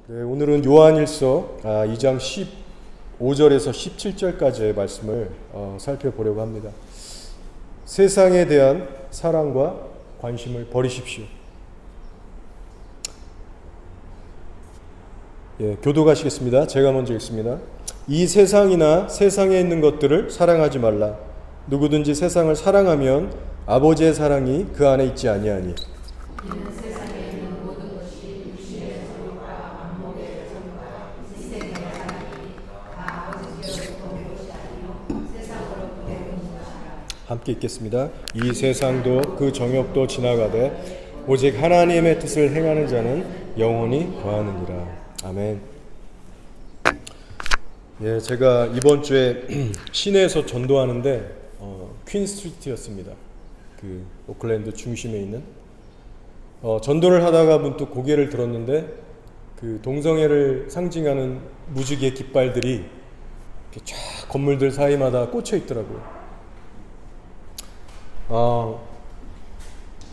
네, 오늘은 요한일서 2장 15절에서 17절까지의 말씀을 살펴보려고 합니다. 세상에 대한 사랑과 관심을 버리십시오. 교독하시겠습니다. 제가 먼저 읽습니다. 이 세상이나 세상에 있는 것들을 사랑하지 말라. 누구든지 세상을 사랑하면 아버지의 사랑이 그 안에 있지 아니하니. 함께 읽겠습니다. 이 세상도 그 정욕도 지나가되 오직 하나님의 뜻을 행하는 자는 영원히 거하느니라. 아멘. 제가 이번 주에 시내에서 전도하는데 퀸 스트리트였습니다. 그 오클랜드 중심에 있는 전도를 하다가 문득 고개를 들었는데 그 동성애를 상징하는 무지개 깃발들이 이렇게 쫙 건물들 사이마다 꽂혀 있더라고요.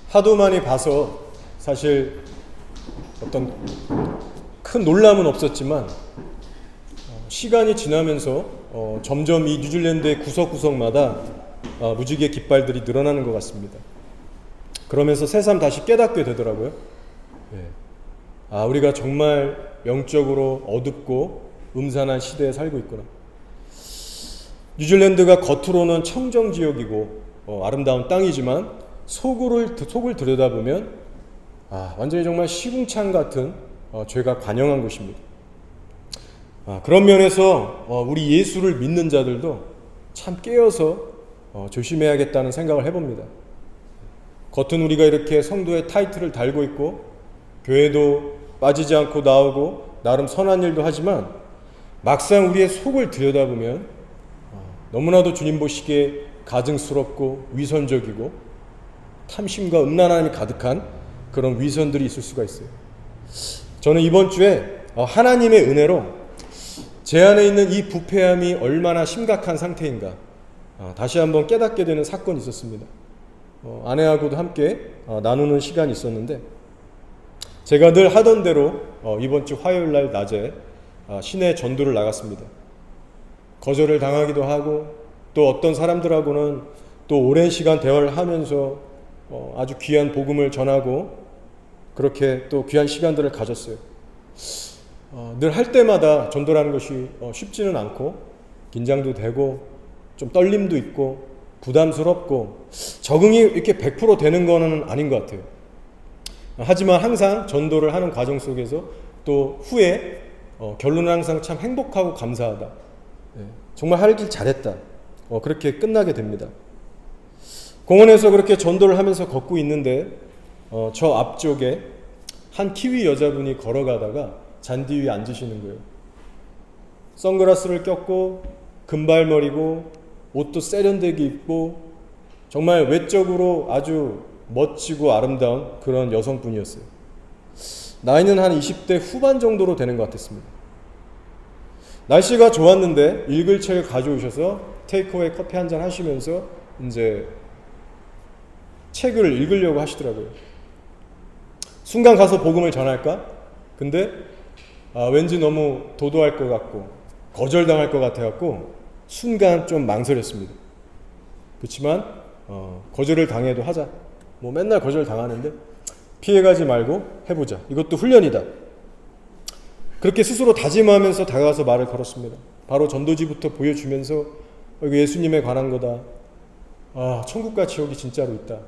하도 많이 봐서 사실 어떤 큰 놀람은 없었지만 시간이 지나면서 점점 이 뉴질랜드의 구석구석마다 무지개 깃발들이 늘어나는 것 같습니다. 그러면서 새삼 다시 깨닫게 되더라고요. 우리가 정말 영적으로 어둡고 음산한 시대에 살고 있구나. 뉴질랜드가 겉으로는 청정지역이고 아름다운 땅이지만 속을 들여다보면 완전히 정말 시궁창 같은 죄가 관영한 곳입니다. 그런 면에서 우리 예수를 믿는 자들도 참 깨어서 조심해야겠다는 생각을 해봅니다. 겉은 우리가 이렇게 성도의 타이틀을 달고 있고 교회도 빠지지 않고 나오고 나름 선한 일도 하지만 막상 우리의 속을 들여다보면 너무나도 주님 보시기에 가증스럽고 위선적이고 탐심과 음란함이 가득한 그런 위선들이 있을 수가 있어요. 저는 이번 주에 하나님의 은혜로 제 안에 있는 이 부패함이 얼마나 심각한 상태인가 다시 한번 깨닫게 되는 사건이 있었습니다. 아내하고도 함께 나누는 시간이 있었는데 제가 늘 하던 대로 이번 주 화요일 날 낮에 시내 전도를 나갔습니다. 거절을 당하기도 하고 또 어떤 사람들하고는 또 오랜 시간 대화를 하면서 아주 귀한 복음을 전하고 그렇게 또 귀한 시간들을 가졌어요. 늘 할 때마다 전도라는 것이 쉽지는 않고 긴장도 되고 좀 떨림도 있고 부담스럽고 적응이 이렇게 100% 되는 거는 아닌 것 같아요. 하지만 항상 전도를 하는 과정 속에서 또 후에 결론은 항상 참 행복하고 감사하다. 정말 할 길 잘했다. 그렇게 끝나게 됩니다. 공원에서 그렇게 전도를 하면서 걷고 있는데 저 앞쪽에 한 키위 여자분이 걸어가다가 잔디 위에 앉으시는 거예요. 선글라스를 꼈고 금발머리고 옷도 세련되게 입고 정말 외적으로 아주 멋지고 아름다운 그런 여성분이었어요. 나이는 한 20대 후반 정도로 되는 것 같았습니다. 날씨가 좋았는데 읽을 책을 가져오셔서 테이크어웨이 커피 한잔 하시면서 이제 책을 읽으려고 하시더라고요. 순간 가서 복음을 전할까? 근데 왠지 너무 도도할 것 같고 거절당할 것 같아갖고 순간 좀 망설였습니다. 그렇지만 거절을 당해도 하자. 맨날 거절 당하는데 피해가지 말고 해보자. 이것도 훈련이다. 그렇게 스스로 다짐하면서 다가가서 말을 걸었습니다. 바로 전도지부터 보여주면서 이거 예수님에 관한 거다. 천국과 지옥이 진짜로 있다.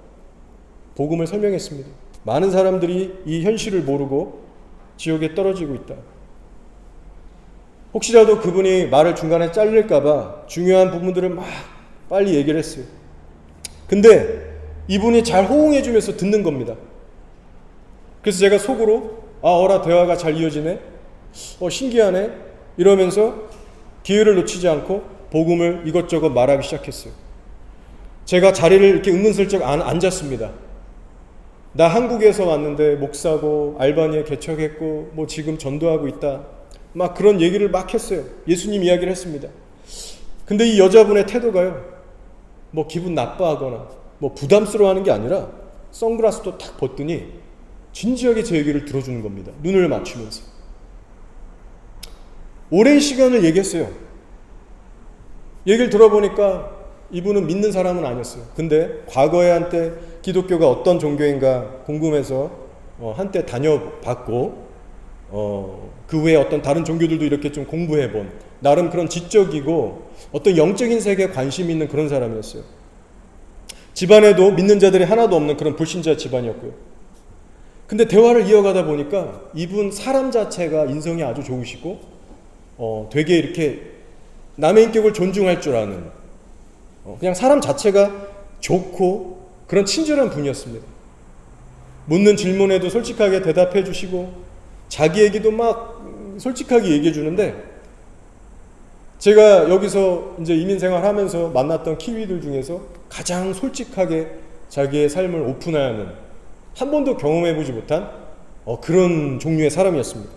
복음을 설명했습니다. 많은 사람들이 이 현실을 모르고 지옥에 떨어지고 있다. 혹시라도 그분이 말을 중간에 자를까봐 중요한 부분들을 막 빨리 얘기를 했어요. 근데 이분이 잘 호응해주면서 듣는 겁니다. 그래서 제가 속으로 어라 대화가 잘 이어지네. 신기하네. 이러면서 기회를 놓치지 않고 복음을 이것저것 말하기 시작했어요. 제가 자리를 이렇게 은근슬쩍 앉았습니다. 나 한국에서 왔는데 목사고 알바니에 개척했고 지금 전도하고 있다. 막 그런 얘기를 막 했어요. 예수님 이야기를 했습니다. 근데 이 여자분의 태도가요. 기분 나빠하거나 부담스러워하는 게 아니라 선글라스도 탁 벗더니 진지하게 제 얘기를 들어주는 겁니다. 눈을 맞추면서. 오랜 시간을 얘기했어요. 얘기를 들어보니까 이분은 믿는 사람은 아니었어요. 근데 과거에 한때 기독교가 어떤 종교인가 궁금해서 한때 다녀봤고 그 외에 어떤 다른 종교들도 이렇게 좀 공부해본 나름 그런 지적이고 어떤 영적인 세계에 관심이 있는 그런 사람이었어요. 집안에도 믿는 자들이 하나도 없는 그런 불신자 집안이었고요. 근데 대화를 이어가다 보니까 이분 사람 자체가 인성이 아주 좋으시고 되게 이렇게 남의 인격을 존중할 줄 아는 그냥 사람 자체가 좋고 그런 친절한 분이었습니다. 묻는 질문에도 솔직하게 대답해 주시고 자기 얘기도 막 솔직하게 얘기해 주는데 제가 여기서 이제 이민 생활하면서 만났던 키위들 중에서 가장 솔직하게 자기의 삶을 오픈하는 한 번도 경험해 보지 못한 그런 종류의 사람이었습니다.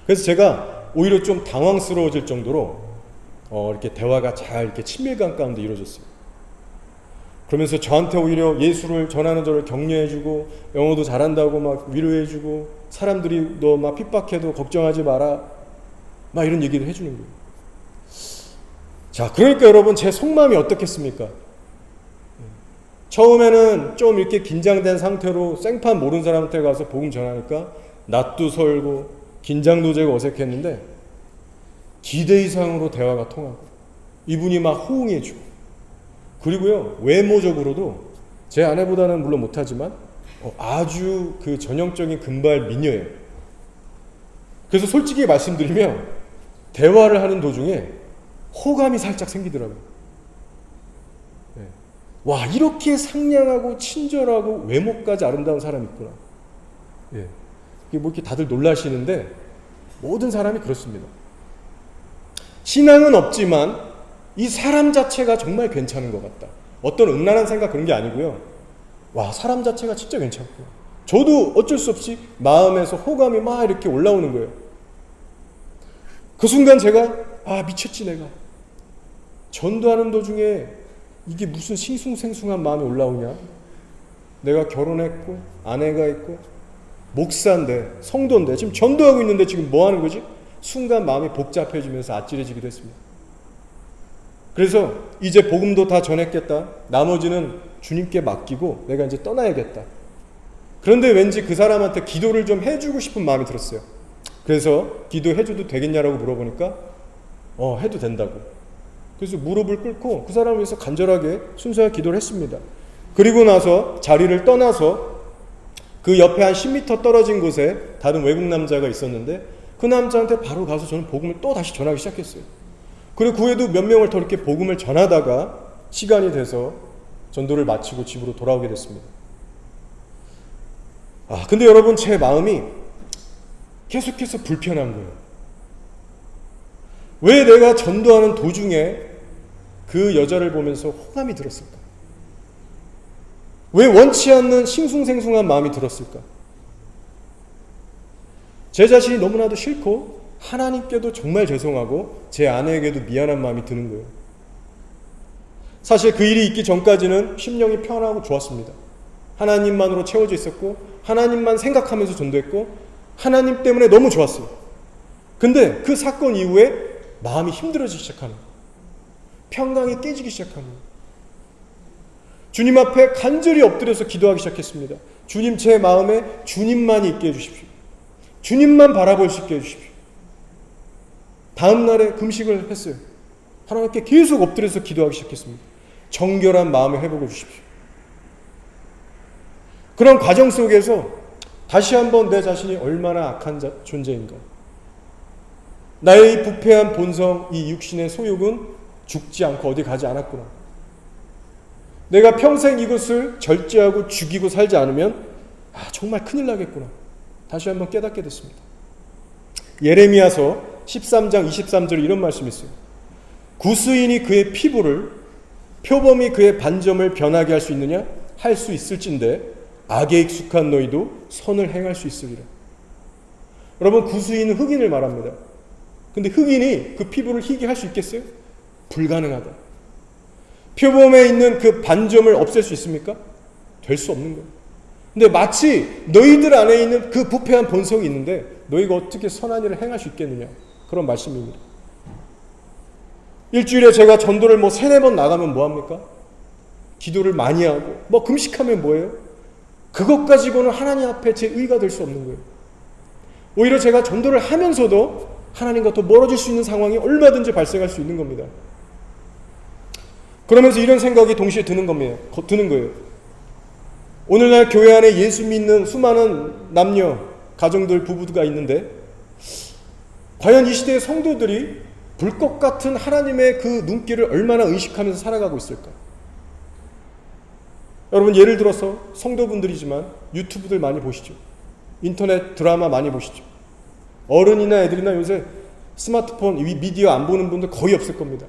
그래서 제가 오히려 좀 당황스러워질 정도로 이렇게 대화가 잘 이렇게 친밀감 가운데 이루어졌어요. 그러면서 저한테 오히려 예수를 전하는 저를 격려해주고 영어도 잘한다고 막 위로해주고 사람들이 너 막 핍박해도 걱정하지 마라 막 이런 얘기를 해주는 거예요. 자, 그러니까 여러분 제 속마음이 어떻겠습니까? 처음에는 좀 이렇게 긴장된 상태로 생판 모르는 사람한테 가서 복음 전하니까 낯도 설고 긴장도 되고 어색했는데 기대 이상으로 대화가 통하고 이분이 막 호응해주고 그리고요 외모적으로도 제 아내보다는 물론 못하지만 아주 그 전형적인 금발 미녀예요. 그래서 솔직히 말씀드리면 대화를 하는 도중에 호감이 살짝 생기더라고요. 네. 와, 이렇게 상냥하고 친절하고 외모까지 아름다운 사람이 있구나. 예. 이게 뭐 이렇게 다들 놀라시는데 모든 사람이 그렇습니다. 신앙은 없지만 이 사람 자체가 정말 괜찮은 것 같다. 어떤 음란한 생각 그런 게 아니고요. 와, 사람 자체가 진짜 괜찮고 저도 어쩔 수 없이 마음에서 호감이 막 이렇게 올라오는 거예요. 그 순간 제가 미쳤지 내가. 전도하는 도중에 이게 무슨 싱숭생숭한 마음이 올라오냐. 내가 결혼했고 아내가 있고 목사인데 성도인데 지금 전도하고 있는데 지금 뭐 하는 거지? 순간 마음이 복잡해지면서 아찔해지기도 했습니다. 그래서 이제 복음도 다 전했겠다. 나머지는 주님께 맡기고 내가 이제 떠나야겠다. 그런데 왠지 그 사람한테 기도를 좀 해주고 싶은 마음이 들었어요. 그래서 기도해줘도 되겠냐라고 물어보니까 해도 된다고. 그래서 무릎을 꿇고 그 사람을 위해서 간절하게 순수하게 기도를 했습니다. 그리고 나서 자리를 떠나서 그 옆에 한 10m 떨어진 곳에 다른 외국 남자가 있었는데 그 남자한테 바로 가서 저는 복음을 또 다시 전하기 시작했어요. 그리고 그 후에도 몇 명을 더 이렇게 복음을 전하다가 시간이 돼서 전도를 마치고 집으로 돌아오게 됐습니다. 근데 여러분 제 마음이 계속해서 불편한 거예요. 왜 내가 전도하는 도중에 그 여자를 보면서 호감이 들었을까? 왜 원치 않는 싱숭생숭한 마음이 들었을까? 제 자신이 너무나도 싫고 하나님께도 정말 죄송하고 제 아내에게도 미안한 마음이 드는 거예요. 사실 그 일이 있기 전까지는 심령이 편하고 좋았습니다. 하나님만으로 채워져 있었고 하나님만 생각하면서 전도했고 하나님 때문에 너무 좋았어요. 근데 그 사건 이후에 마음이 힘들어지기 시작하는 거예요. 평강이 깨지기 시작하는 거예요. 주님 앞에 간절히 엎드려서 기도하기 시작했습니다. 주님, 제 마음에 주님만이 있게 해주십시오. 주님만 바라볼 수 있게 해주십시오. 다음 날에 금식을 했어요. 하나님께 계속 엎드려서 기도하기 시작했습니다. 정결한 마음의 회복을 주십시오. 그런 과정 속에서 다시 한번 내 자신이 얼마나 악한 존재인가. 나의 이 부패한 본성, 이 육신의 소욕은 죽지 않고 어디 가지 않았구나. 내가 평생 이것을 절제하고 죽이고 살지 않으면 정말 큰일 나겠구나. 다시 한번 깨닫게 됐습니다. 예레미야서 13장 23절에 이런 말씀이 있어요. 구스인이 그의 피부를, 표범이 그의 반점을 변하게 할 수 있느냐? 할 수 있을진데 악에 익숙한 너희도 선을 행할 수 있으리라. 여러분, 구스인은 흑인을 말합니다. 근데 흑인이 그 피부를 희게 할 수 있겠어요? 불가능하다. 표범에 있는 그 반점을 없앨 수 있습니까? 될 수 없는 거예요. 근데 마치 너희들 안에 있는 그 부패한 본성이 있는데 너희가 어떻게 선한 일을 행할 수 있겠느냐? 그런 말씀입니다. 일주일에 제가 전도를 3-4번 나가면 뭐합니까? 기도를 많이 하고 금식하면 뭐예요? 그것 가지고는 하나님 앞에 제 의가 될 수 없는 거예요. 오히려 제가 전도를 하면서도 하나님과 더 멀어질 수 있는 상황이 얼마든지 발생할 수 있는 겁니다. 그러면서 이런 생각이 동시에 드는 거예요. 오늘날 교회 안에 예수 믿는 수많은 남녀, 가정들, 부부가 있는데 과연 이 시대의 성도들이 불꽃 같은 하나님의 그 눈길을 얼마나 의식하면서 살아가고 있을까? 여러분, 예를 들어서 성도분들이지만 유튜브들 많이 보시죠. 인터넷 드라마 많이 보시죠. 어른이나 애들이나 요새 스마트폰, 미디어 안 보는 분들 거의 없을 겁니다.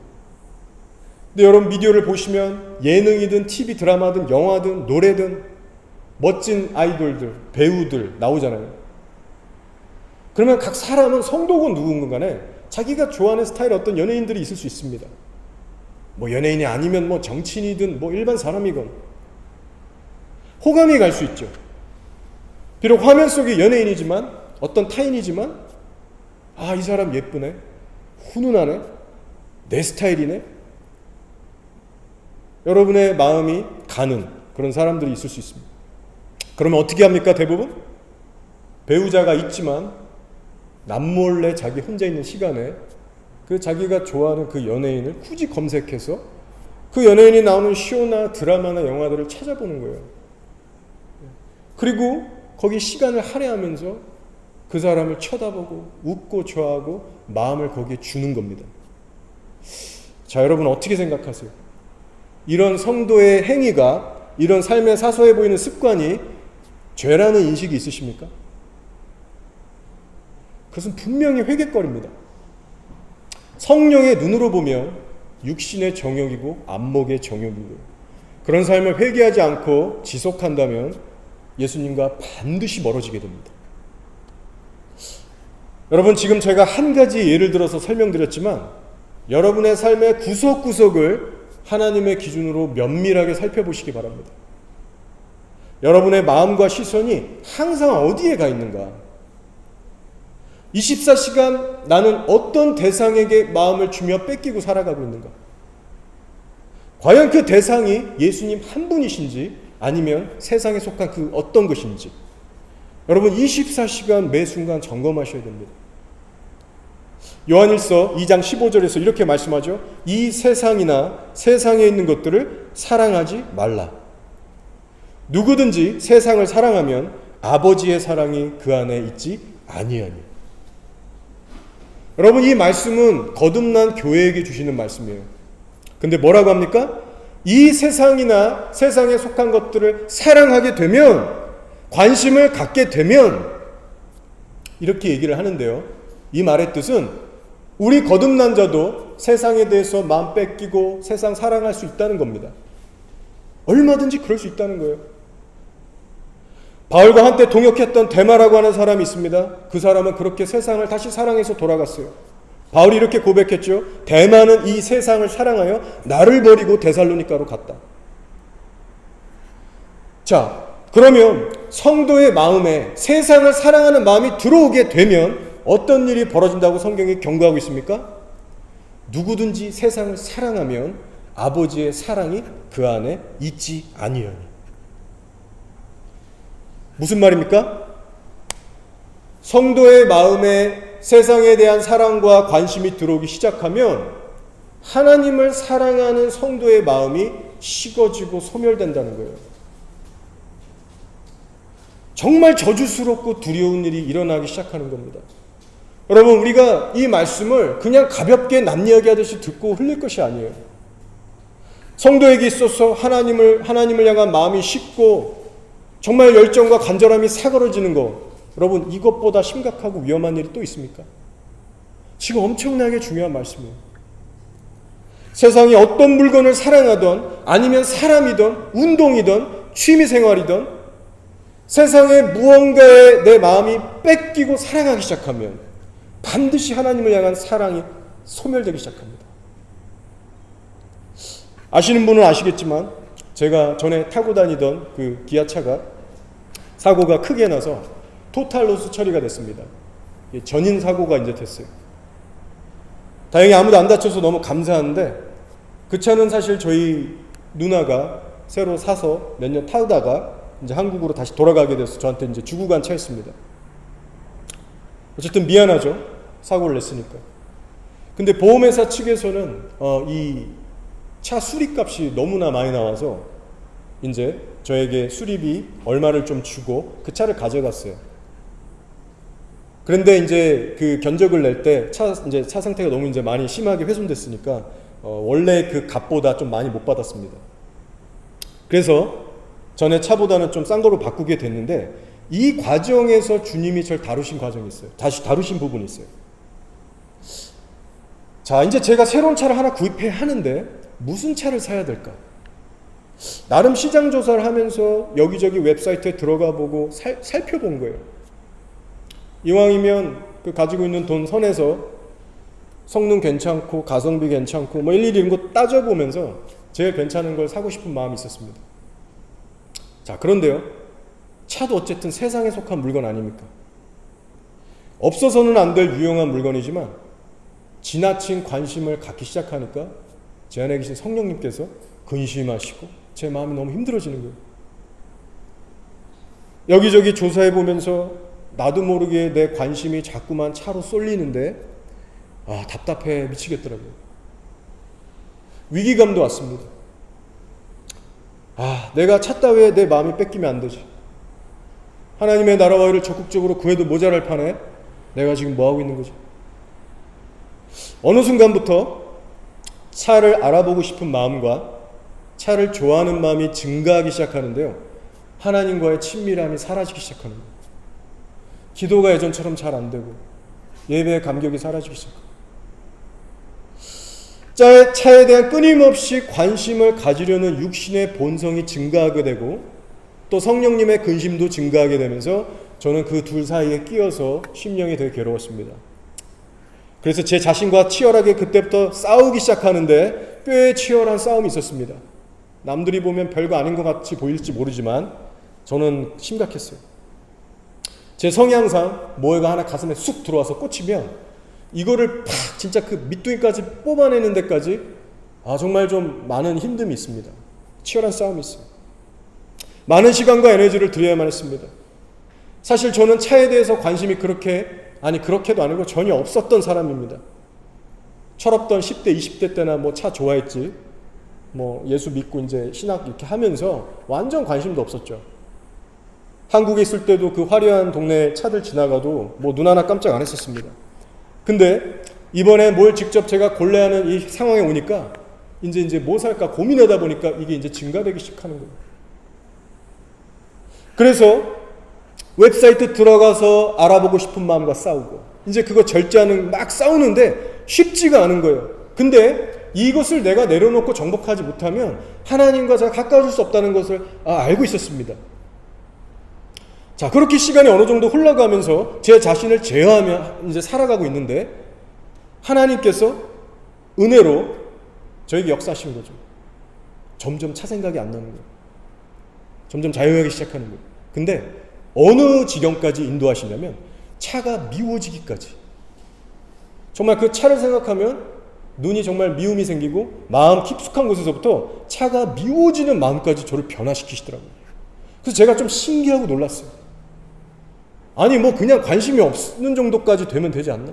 근데 여러분, 미디어를 보시면 예능이든 TV 드라마든 영화든 노래든 멋진 아이돌들, 배우들 나오잖아요. 그러면 각 사람은 성도건 누군가 간에 자기가 좋아하는 스타일의 어떤 연예인들이 있을 수 있습니다. 연예인이 아니면 정치인이든 일반 사람이건 호감이 갈 수 있죠. 비록 화면 속의 연예인이지만, 어떤 타인이지만, 이 사람 예쁘네, 훈훈하네, 내 스타일이네, 여러분의 마음이 가는 그런 사람들이 있을 수 있습니다. 그러면 어떻게 합니까? 대부분 배우자가 있지만 남몰래 자기 혼자 있는 시간에 그 자기가 좋아하는 그 연예인을 굳이 검색해서 그 연예인이 나오는 쇼나 드라마나 영화들을 찾아보는 거예요. 그리고 거기 시간을 할애하면서 그 사람을 쳐다보고 웃고 좋아하고 마음을 거기에 주는 겁니다. 자, 여러분 어떻게 생각하세요? 이런 성도의 행위가, 이런 삶에 사소해 보이는 습관이 죄라는 인식이 있으십니까? 그것은 분명히 회개거리입니다. 성령의 눈으로 보면 육신의 정욕이고 안목의 정욕이고, 그런 삶을 회개하지 않고 지속한다면 예수님과 반드시 멀어지게 됩니다. 여러분, 지금 제가 한 가지 예를 들어서 설명드렸지만 여러분의 삶의 구석구석을 하나님의 기준으로 면밀하게 살펴보시기 바랍니다. 여러분의 마음과 시선이 항상 어디에 가 있는가? 24시간 나는 어떤 대상에게 마음을 주며 뺏기고 살아가고 있는가? 과연 그 대상이 예수님 한 분이신지 아니면 세상에 속한 그 어떤 것인지 여러분 24시간 매 순간 점검하셔야 됩니다. 요한일서 2장 15절에서 이렇게 말씀하죠. 이 세상이나 세상에 있는 것들을 사랑하지 말라. 누구든지 세상을 사랑하면 아버지의 사랑이 그 안에 있지 아니하니. 여러분, 이 말씀은 거듭난 교회에게 주시는 말씀이에요. 근데 뭐라고 합니까? 이 세상이나 세상에 속한 것들을 사랑하게 되면, 관심을 갖게 되면, 이렇게 얘기를 하는데요. 이 말의 뜻은 우리 거듭난 자도 세상에 대해서 마음 뺏기고 세상 사랑할 수 있다는 겁니다. 얼마든지 그럴 수 있다는 거예요. 바울과 한때 동역했던 데마라고 하는 사람이 있습니다. 그 사람은 그렇게 세상을 다시 사랑해서 돌아갔어요. 바울이 이렇게 고백했죠. 데마는 이 세상을 사랑하여 나를 버리고 데살로니가로 갔다. 자, 그러면 성도의 마음에 세상을 사랑하는 마음이 들어오게 되면 어떤 일이 벌어진다고 성경이 경고하고 있습니까? 누구든지 세상을 사랑하면 아버지의 사랑이 그 안에 있지 아니하니. 무슨 말입니까? 성도의 마음에 세상에 대한 사랑과 관심이 들어오기 시작하면 하나님을 사랑하는 성도의 마음이 식어지고 소멸된다는 거예요. 정말 저주스럽고 두려운 일이 일어나기 시작하는 겁니다. 여러분, 우리가 이 말씀을 그냥 가볍게 남 이야기하듯이 듣고 흘릴 것이 아니에요. 성도에게 있어서 하나님을 향한 마음이 식고 정말 열정과 간절함이 사그러지는 것, 여러분, 이것보다 심각하고 위험한 일이 또 있습니까? 지금 엄청나게 중요한 말씀이에요. 세상에 어떤 물건을 사랑하던 아니면 사람이든 운동이든 취미생활이든 세상에 무언가에 내 마음이 뺏기고 사랑하기 시작하면 반드시 하나님을 향한 사랑이 소멸되기 시작합니다. 아시는 분은 아시겠지만 제가 전에 타고 다니던 그 기아차가 사고가 크게 나서 토탈 로스 처리가 됐습니다. 전인 사고가 이제 됐어요. 다행히 아무도 안 다쳐서 너무 감사한데, 그 차는 사실 저희 누나가 새로 사서 몇 년 타다가 이제 한국으로 다시 돌아가게 돼서 저한테 이제 주고 간 차였습니다. 어쨌든 미안하죠. 사고를 냈으니까. 근데 보험회사 측에서는 이 차 수리값이 너무나 많이 나와서 이제 저에게 수리비 얼마를 좀 주고 그 차를 가져갔어요. 그런데 이제 그 견적을 낼 때 이제 차 상태가 너무 이제 많이 심하게 훼손됐으니까 원래 그 값보다 좀 많이 못 받았습니다. 그래서 전에 차보다는 좀 싼 거로 바꾸게 됐는데, 이 과정에서 주님이 저를 다루신 과정이 있어요. 다시 다루신 부분이 있어요. 자, 이제 제가 새로운 차를 하나 구입해야 하는데 무슨 차를 사야 될까? 나름 시장 조사를 하면서 여기저기 웹사이트에 들어가 보고 살펴본 거예요. 이왕이면 그 가지고 있는 돈 선에서 성능 괜찮고 가성비 괜찮고 뭐 일일이 이런 거 따져보면서 제일 괜찮은 걸 사고 싶은 마음이 있었습니다. 자, 그런데요, 차도 어쨌든 세상에 속한 물건 아닙니까? 없어서는 안 될 유용한 물건이지만 지나친 관심을 갖기 시작하니까 제 안에 계신 성령님께서 근심하시고 제 마음이 너무 힘들어지는 거예요. 여기저기 조사해보면서 나도 모르게 내 관심이 자꾸만 차로 쏠리는데 답답해 미치겠더라고요. 위기감도 왔습니다. 내가 차 따위에 내 마음이 뺏기면 안 되지. 하나님의 나라와 의를 적극적으로 구해도 모자랄 판에 내가 지금 뭐하고 있는 거지? 어느 순간부터 차를 알아보고 싶은 마음과 차를 좋아하는 마음이 증가하기 시작하는데요, 하나님과의 친밀함이 사라지기 시작하는 거예요. 기도가 예전처럼 잘 안 되고 예배의 감격이 사라지기 시작합니다. 차에 대한 끊임없이 관심을 가지려는 육신의 본성이 증가하게 되고 또 성령님의 근심도 증가하게 되면서 저는 그 둘 사이에 끼어서 심령이 되게 괴로웠습니다. 그래서 제 자신과 치열하게 그때부터 싸우기 시작하는데 꽤 치열한 싸움이 있었습니다. 남들이 보면 별거 아닌 것 같이 보일지 모르지만 저는 심각했어요. 제 성향상 뭐가 하나 가슴에 쑥 들어와서 꽂히면 이거를 팍 진짜 그 밑둥이까지 뽑아내는 데까지 정말 좀 많은 힘듦이 있습니다. 치열한 싸움이 있어요. 많은 시간과 에너지를 들여야만 했습니다. 사실 저는 차에 대해서 관심이 그렇게도 아니고 전혀 없었던 사람입니다. 철없던 10대, 20대 때나 뭐 차 좋아했지, 뭐 예수 믿고 이제 신학 이렇게 하면서 완전 관심도 없었죠. 한국에 있을 때도 그 화려한 동네 차들 지나가도 뭐 눈 하나 깜짝 안 했었습니다. 근데 이번에 뭘 직접 제가 골라야 하는 이 상황에 오니까 이제 뭐 살까 고민하다 보니까 이게 이제 증가되기 시작하는 거예요. 그래서 웹사이트 들어가서 알아보고 싶은 마음과 싸우고 이제 그거 절제하는 막 싸우는데 쉽지가 않은 거예요. 근데 이것을 내가 내려놓고 정복하지 못하면 하나님과 제가 가까워질 수 없다는 것을 알고 있었습니다. 자, 그렇게 시간이 어느 정도 흘러가면서 제 자신을 제어하며 이제 살아가고 있는데 하나님께서 은혜로 저에게 역사하신 거죠. 점점 차 생각이 안 나는 거예요. 점점 자유하기 시작하는 거예요. 근데 어느 지경까지 인도하시냐면 차가 미워지기까지. 정말 그 차를 생각하면 눈이 정말 미움이 생기고 마음 깊숙한 곳에서부터 차가 미워지는 마음까지 저를 변화시키시더라고요. 그래서 제가 좀 신기하고 놀랐어요. 아니 뭐 그냥 관심이 없는 정도까지 되면 되지 않나?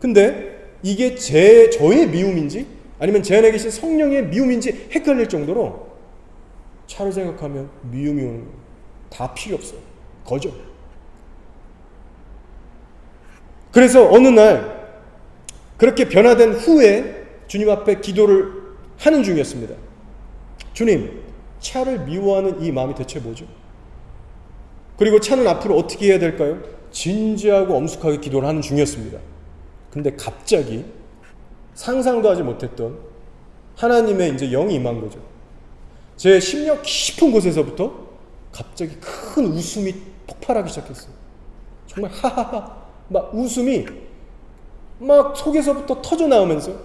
근데 이게 저의 미움인지 아니면 제 안에 계신 성령의 미움인지 헷갈릴 정도로 차를 생각하면 미움이 오는 거예요. 다 필요 없어요. 거죠. 그래서 어느 날 그렇게 변화된 후에 주님 앞에 기도를 하는 중이었습니다. 주님, 차를 미워하는 이 마음이 대체 뭐죠? 그리고 차는 앞으로 어떻게 해야 될까요? 진지하고 엄숙하게 기도를 하는 중이었습니다. 근데 갑자기 상상도 하지 못했던 하나님의 이제 영이 임한 거죠. 제 심령 깊은 곳에서부터 갑자기 큰 웃음이 폭발하기 시작했어요. 정말 하하하 막 웃음이 막 속에서부터 터져 나오면서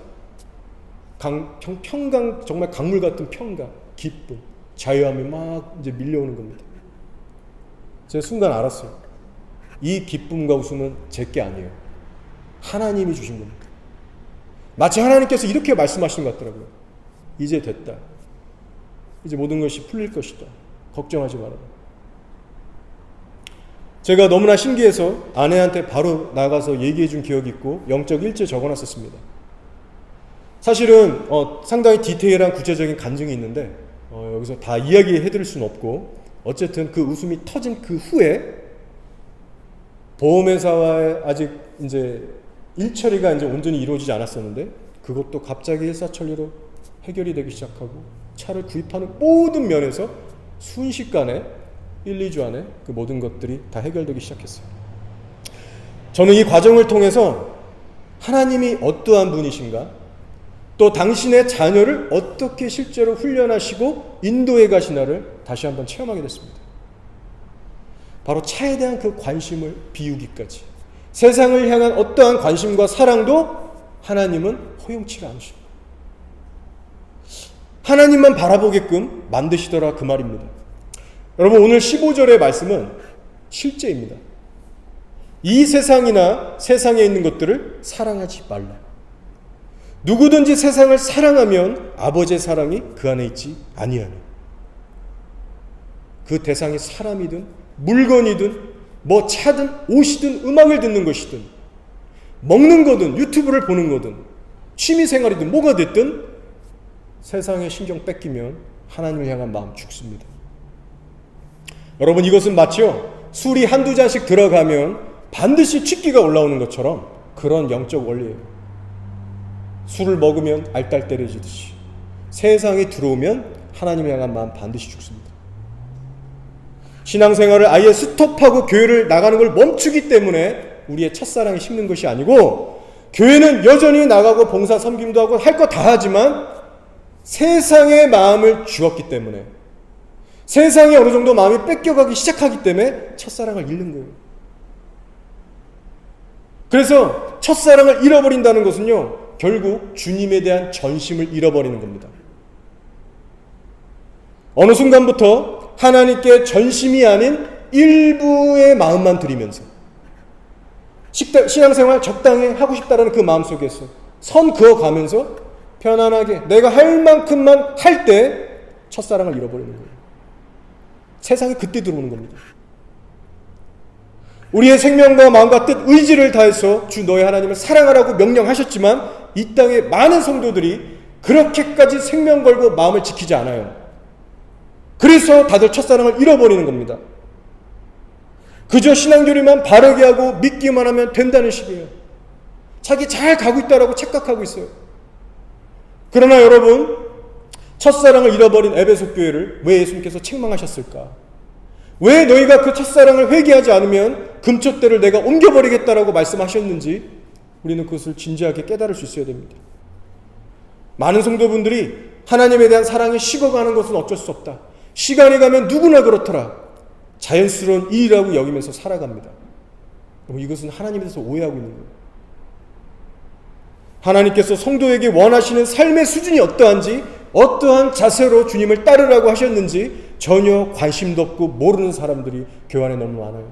평강, 정말 강물 같은 평강, 기쁨, 자유함이 막 이제 밀려오는 겁니다. 제가 순간 알았어요. 이 기쁨과 웃음은 제게 아니에요. 하나님이 주신 겁니다. 마치 하나님께서 이렇게 말씀하시는 것 같더라고요. 이제 됐다. 이제 모든 것이 풀릴 것이다. 걱정하지 말아라. 제가 너무나 신기해서 아내한테 바로 나가서 얘기해 준 기억이 있고 영적 일지에 적어놨었습니다. 사실은 상당히 디테일한 구체적인 간증이 있는데 여기서 다 이야기해 드릴 수는 없고, 어쨌든 그 웃음이 터진 그 후에 보험회사와의 아직 이제 일처리가 이제 온전히 이루어지지 않았었는데, 그것도 갑자기 일사천리로 해결이 되기 시작하고 차를 구입하는 모든 면에서 순식간에 1, 2주 안에 그 모든 것들이 다 해결되기 시작했어요. 저는 이 과정을 통해서 하나님이 어떠한 분이신가, 또 당신의 자녀를 어떻게 실제로 훈련하시고 인도해 가시나를 다시 한번 체험하게 됐습니다. 바로 차에 대한 그 관심을 비우기까지, 세상을 향한 어떠한 관심과 사랑도 하나님은 허용치를 않으십니다. 하나님만 바라보게끔 만드시더라, 그 말입니다. 여러분, 오늘 15절의 말씀은 실제입니다. 이 세상이나 세상에 있는 것들을 사랑하지 말라. 누구든지 세상을 사랑하면 아버지의 사랑이 그 안에 있지 아니하니. 그 대상이 사람이든 물건이든 뭐 차든 옷이든 음악을 듣는 것이든 먹는 거든 유튜브를 보는 거든 취미생활이든 뭐가 됐든 세상에 신경 뺏기면 하나님을 향한 마음 죽습니다. 여러분, 이것은 마치요 술이 한두 잔씩 들어가면 반드시 취기가 올라오는 것처럼 그런 영적 원리예요. 술을 먹으면 알딸 때려지듯이 세상에 들어오면 하나님을 향한 마음 반드시 죽습니다. 신앙생활을 아예 스톱하고 교회를 나가는 걸 멈추기 때문에 우리의 첫사랑이 식는 것이 아니고, 교회는 여전히 나가고 봉사 섬김도 하고 할 거 다 하지만 세상의 마음을 주었기 때문에, 세상에 어느 정도 마음이 뺏겨가기 시작하기 때문에 첫사랑을 잃는 거예요. 그래서 첫사랑을 잃어버린다는 것은요, 결국 주님에 대한 전심을 잃어버리는 겁니다. 어느 순간부터 하나님께 전심이 아닌 일부의 마음만 드리면서 신앙생활 적당히 하고 싶다라는 그 마음 속에서 선 그어가면서 편안하게 내가 할 만큼만 할 때 첫사랑을 잃어버리는 거예요. 세상이 그때 들어오는 겁니다. 우리의 생명과 마음과 뜻, 의지를 다해서 주 너의 하나님을 사랑하라고 명령하셨지만 이 땅의 많은 성도들이 그렇게까지 생명 걸고 마음을 지키지 않아요. 그래서 다들 첫사랑을 잃어버리는 겁니다. 그저 신앙교리만 바르게 하고 믿기만 하면 된다는 식이에요. 자기 잘 가고 있다라고 착각하고 있어요. 그러나 여러분, 첫사랑을 잃어버린 에베소 교회를 왜 예수님께서 책망하셨을까? 왜 너희가 그 첫사랑을 회개하지 않으면 금초대를 내가 옮겨버리겠다라고 말씀하셨는지 우리는 그것을 진지하게 깨달을 수 있어야 됩니다. 많은 성도분들이 하나님에 대한 사랑이 식어가는 것은 어쩔 수 없다. 시간이 가면 누구나 그렇더라. 자연스러운 일이라고 여기면서 살아갑니다. 이것은 하나님에 대해서 오해하고 있는 거예요. 하나님께서 성도에게 원하시는 삶의 수준이 어떠한지, 어떠한 자세로 주님을 따르라고 하셨는지 전혀 관심도 없고 모르는 사람들이 교회 안에 너무 많아요.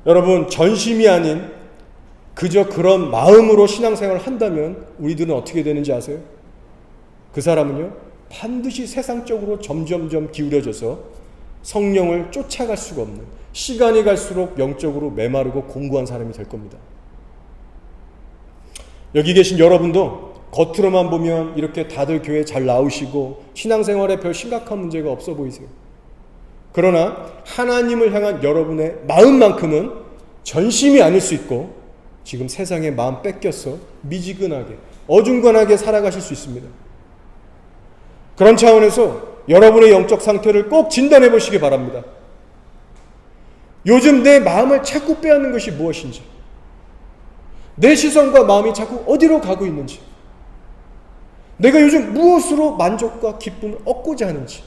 여러분, 전심이 아닌 그저 그런 마음으로 신앙생활을 한다면 우리들은 어떻게 되는지 아세요? 그 사람은요, 반드시 세상적으로 점점점 기울여져서 성령을 쫓아갈 수가 없는, 시간이 갈수록 영적으로 메마르고 공고한 사람이 될 겁니다. 여기 계신 여러분도 겉으로만 보면 이렇게 다들 교회 잘 나오시고 신앙생활에 별 심각한 문제가 없어 보이세요. 그러나 하나님을 향한 여러분의 마음만큼은 전심이 아닐 수 있고 지금 세상에 마음 뺏겨서 미지근하게 어중간하게 살아가실 수 있습니다. 그런 차원에서 여러분의 영적 상태를 꼭 진단해 보시기 바랍니다. 요즘 내 마음을 자꾸 빼앗는 것이 무엇인지, 내 시선과 마음이 자꾸 어디로 가고 있는지, 내가 요즘 무엇으로 만족과 기쁨을 얻고자 하는지,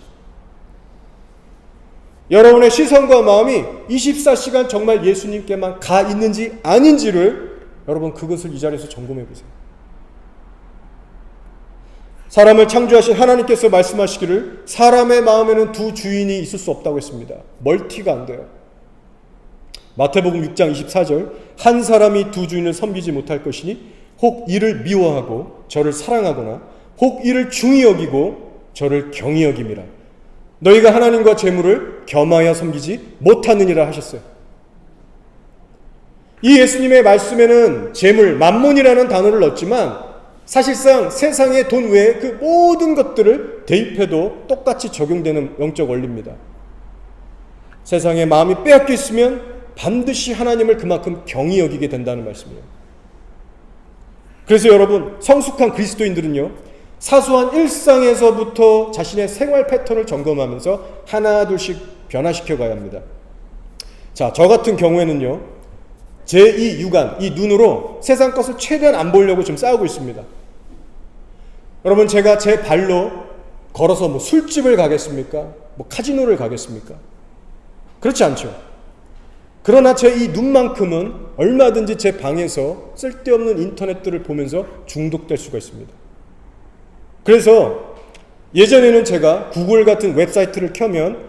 여러분의 시선과 마음이 24시간 정말 예수님께만 가 있는지 아닌지를 여러분 그것을 이 자리에서 점검해 보세요. 사람을 창조하신 하나님께서 말씀하시기를 사람의 마음에는 두 주인이 있을 수 없다고 했습니다. 멀티가 안 돼요. 마태복음 6장 24절 한 사람이 두 주인을 섬기지 못할 것이니 혹 이를 미워하고 저를 사랑하거나 혹 이를 중히 여기고 저를 경히 여김이라. 너희가 하나님과 재물을 겸하여 섬기지 못하느니라 하셨어요. 이 예수님의 말씀에는 재물, 만몬이라는 단어를 넣었지만 사실상 세상의 돈 외에 그 모든 것들을 대입해도 똑같이 적용되는 영적 원리입니다. 세상에 마음이 빼앗겨 있으면 반드시 하나님을 그만큼 경히 여기게 된다는 말씀이에요. 그래서 여러분, 성숙한 그리스도인들은요, 사소한 일상에서부터 자신의 생활 패턴을 점검하면서 하나둘씩 변화시켜 가야 합니다. 자, 저 같은 경우에는요, 제2 육안, 이 눈으로 세상 것을 최대한 안 보려고 지금 싸우고 있습니다. 여러분, 제가 제 발로 걸어서 뭐 술집을 가겠습니까? 뭐 카지노를 가겠습니까? 그렇지 않죠. 그러나 제 이 눈만큼은 얼마든지 제 방에서 쓸데없는 인터넷들을 보면서 중독될 수가 있습니다. 그래서 예전에는 제가 구글 같은 웹사이트를 켜면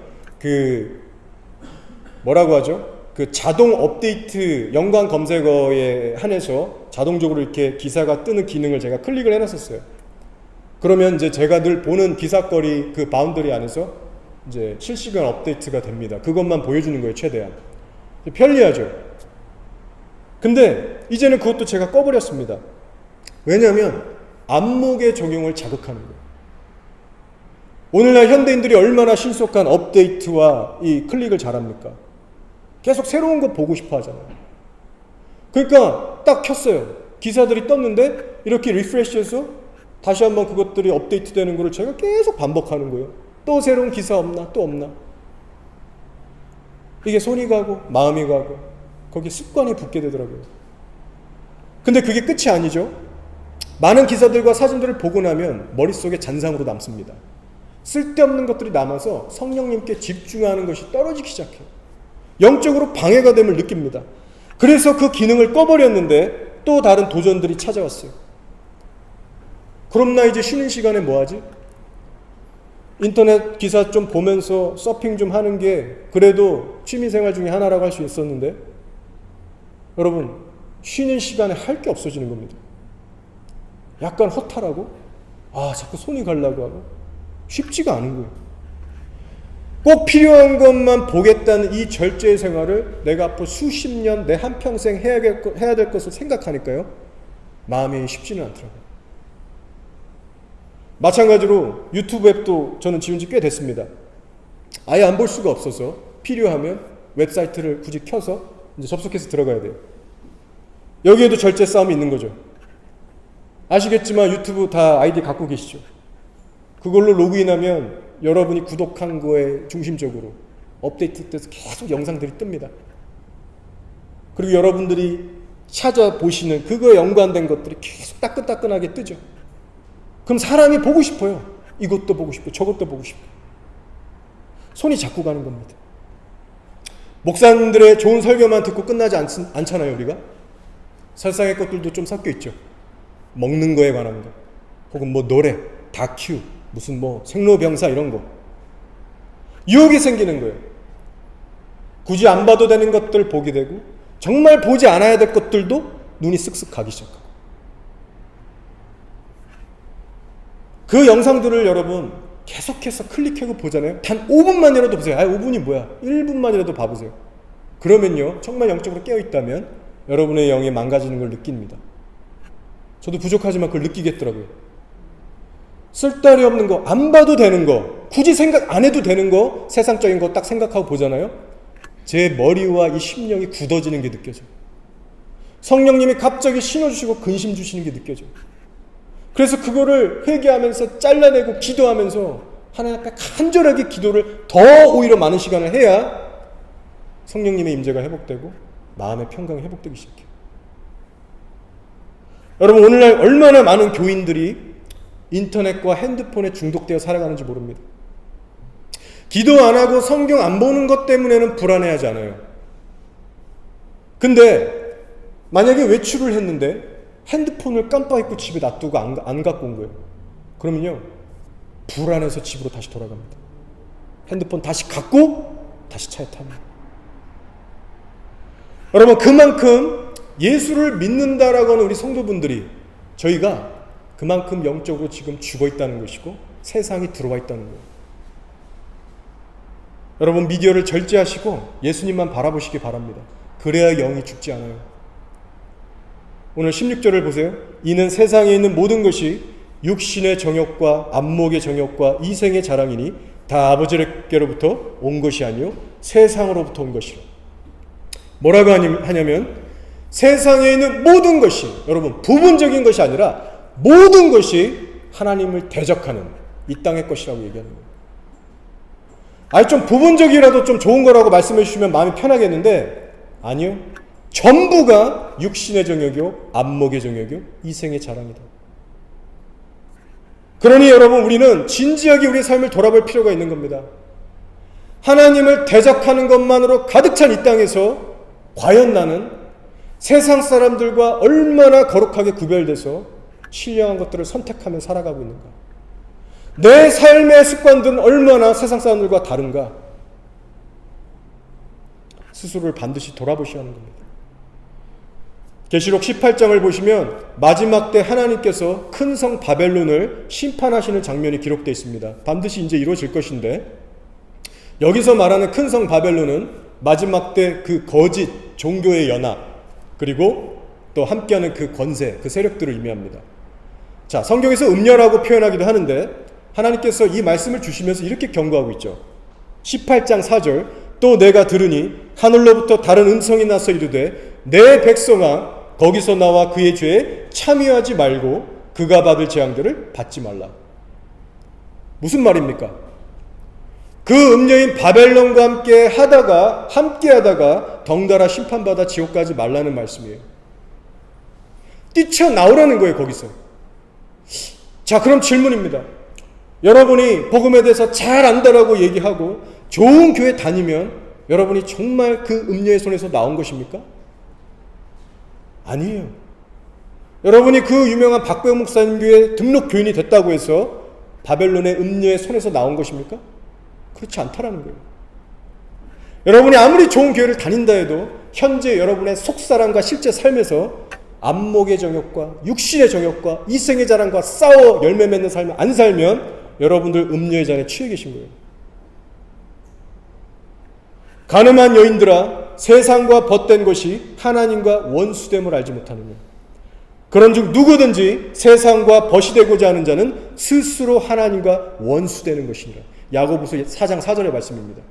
뭐라고 하죠? 그 자동 업데이트 연관 검색어에 한해서 자동적으로 이렇게 기사가 뜨는 기능을 제가 클릭을 해놨었어요. 그러면 이제 제가 늘 보는 기사거리 그 바운더리 안에서 이제 실시간 업데이트가 됩니다. 그것만 보여주는 거예요, 최대한. 편리하죠. 근데 이제는 그것도 제가 꺼버렸습니다. 왜냐하면 안목의 적용을 자극하는 거예요. 오늘날 현대인들이 얼마나 신속한 업데이트와 이 클릭을 잘합니까? 계속 새로운 거 보고 싶어 하잖아요. 그러니까 딱 켰어요. 기사들이 떴는데 이렇게 리프레시해서 다시 한번 그것들이 업데이트 되는 거를 제가 계속 반복하는 거예요. 또 새로운 기사 없나? 또 없나? 이게 손이 가고 마음이 가고 거기에 습관이 붙게 되더라고요. 근데 그게 끝이 아니죠. 많은 기사들과 사진들을 보고 나면 머릿속에 잔상으로 남습니다. 쓸데없는 것들이 남아서 성령님께 집중하는 것이 떨어지기 시작해요. 영적으로 방해가 됨을 느낍니다. 그래서 그 기능을 꺼버렸는데 또 다른 도전들이 찾아왔어요. 그럼 나 이제 쉬는 시간에 뭐 하지? 인터넷 기사 좀 보면서 서핑 좀 하는 게 그래도 취미생활 중에 하나라고 할 수 있었는데, 여러분, 쉬는 시간에 할 게 없어지는 겁니다. 약간 허탈하고 자꾸 손이 가려고 하고 쉽지가 않은 거예요. 꼭 필요한 것만 보겠다는 이 절제의 생활을 내가 앞으로 수십 년 내 한평생 해야 될 것을 생각하니까요, 마음이 쉽지는 않더라고요. 마찬가지로 유튜브 앱도 저는 지은 지 꽤 됐습니다. 아예 안 볼 수가 없어서 필요하면 웹사이트를 굳이 켜서 이제 접속해서 들어가야 돼요. 여기에도 절제 싸움이 있는 거죠. 아시겠지만 유튜브 다 아이디 갖고 계시죠. 그걸로 로그인하면 여러분이 구독한 거에 중심적으로 업데이트 돼서 계속 영상들이 뜹니다. 그리고 여러분들이 찾아보시는 그거에 연관된 것들이 계속 따끈따끈하게 뜨죠. 그럼 사람이 보고 싶어요. 이것도 보고 싶고 저것도 보고 싶고. 손이 자꾸 가는 겁니다. 목사님들의 좋은 설교만 듣고 끝나지 않잖아요, 우리가. 세상의 것들도 좀 섞여 있죠. 먹는 거에 관한 거, 혹은 뭐 노래, 다큐, 무슨 뭐 생로병사 이런 거. 유혹이 생기는 거예요. 굳이 안 봐도 되는 것들 보게 되고, 정말 보지 않아야 될 것들도 눈이 쓱쓱 가기 시작하고. 그 영상들을 여러분 계속해서 클릭하고 보잖아요. 단 5분만이라도 보세요. 5분이 뭐야? 1분만이라도 봐보세요. 그러면요, 정말 영적으로 깨어있다면 여러분의 영이 망가지는 걸 느낍니다. 저도 부족하지만 그걸 느끼겠더라고요. 쓸데리 없는 거, 안 봐도 되는 거, 굳이 생각 안 해도 되는 거, 세상적인 거 딱 생각하고 보잖아요. 제 머리와 이 심령이 굳어지는 게 느껴져요. 성령님이 갑자기 신호 주시고 근심 주시는 게 느껴져요. 그래서 그거를 회개하면서 잘라내고 기도하면서 하나님 앞에 간절하게 기도를 더 오히려 많은 시간을 해야 성령님의 임재가 회복되고 마음의 평강이 회복되기 시작해요. 여러분, 오늘날 얼마나 많은 교인들이 인터넷과 핸드폰에 중독되어 살아가는지 모릅니다. 기도 안 하고 성경 안 보는 것 때문에는 불안해하지 않아요. 근데 만약에 외출을 했는데 핸드폰을 깜빡 잊고 집에 놔두고 안 갖고 온 거예요. 그러면요, 불안해서 집으로 다시 돌아갑니다. 핸드폰 다시 갖고 다시 차에 탑니다. 여러분, 그만큼 예수를 믿는다라고 하는 우리 성도분들이, 저희가 그만큼 영적으로 지금 죽어 있다는 것이고 세상이 들어와 있다는 거예요. 여러분, 미디어를 절제하시고 예수님만 바라보시기 바랍니다. 그래야 영이 죽지 않아요. 오늘 16절을 보세요. 이는 세상에 있는 모든 것이 육신의 정욕과 안목의 정욕과 이생의 자랑이니 다 아버지께로부터 온 것이 아니요 세상으로부터 온 것이라. 뭐라고 하냐면 세상에 있는 모든 것이, 여러분, 부분적인 것이 아니라 모든 것이 하나님을 대적하는 이 땅의 것이라고 얘기하는 거예요. 아니, 좀 부분적이라도 좀 좋은 거라고 말씀해 주시면 마음이 편하겠는데, 아니요, 전부가 육신의 정욕이요 안목의 정욕이요 이생의 자랑이다. 그러니 여러분, 우리는 진지하게 우리의 삶을 돌아볼 필요가 있는 겁니다. 하나님을 대적하는 것만으로 가득 찬 이 땅에서 과연 나는 세상 사람들과 얼마나 거룩하게 구별돼서 신령한 것들을 선택하며 살아가고 있는가? 내 삶의 습관들은 얼마나 세상 사람들과 다른가? 스스로를 반드시 돌아보셔야 하는 겁니다. 계시록 18장을 보시면 마지막 때 하나님께서 큰 성 바벨론을 심판하시는 장면이 기록되어 있습니다. 반드시 이제 이루어질 것인데, 여기서 말하는 큰 성 바벨론은 마지막 때 그 거짓 종교의 연합, 그리고 또 함께하는 그 권세, 그 세력들을 의미합니다. 자, 성경에서 음녀라고 표현하기도 하는데 하나님께서 이 말씀을 주시면서 이렇게 경고하고 있죠. 18장 4절, 또 내가 들으니 하늘로부터 다른 음성이 나서 이르되 내 백성아 거기서 나와 그의 죄에 참여하지 말고 그가 받을 재앙들을 받지 말라. 무슨 말입니까? 그 음녀인 바벨론과 함께 하다가 덩달아 심판받아 지옥 가지 말라는 말씀이에요. 뛰쳐나오라는 거예요, 거기서. 자, 그럼 질문입니다. 여러분이 복음에 대해서 잘 안다라고 얘기하고 좋은 교회 다니면 여러분이 정말 그 음녀의 손에서 나온 것입니까? 아니에요. 여러분이 그 유명한 박배영 목사님 교회 등록 교인이 됐다고 해서 바벨론의 음녀의 손에서 나온 것입니까? 그렇지 않다라는 거예요. 여러분이 아무리 좋은 교회를 다닌다 해도 현재 여러분의 속사람과 실제 삶에서 안목의 정욕과 육신의 정욕과 이생의 자랑과 싸워 열매 맺는 삶을 안 살면 여러분들 음녀의 잔에 취해 계신 거예요. 가늠한 여인들아, 세상과 벗된 것이 하나님과 원수됨을 알지 못하는 거예요. 그런즉 누구든지 세상과 벗이 되고자 하는 자는 스스로 하나님과 원수되는 것이니라. 야고보서 4장 4절의 말씀입니다.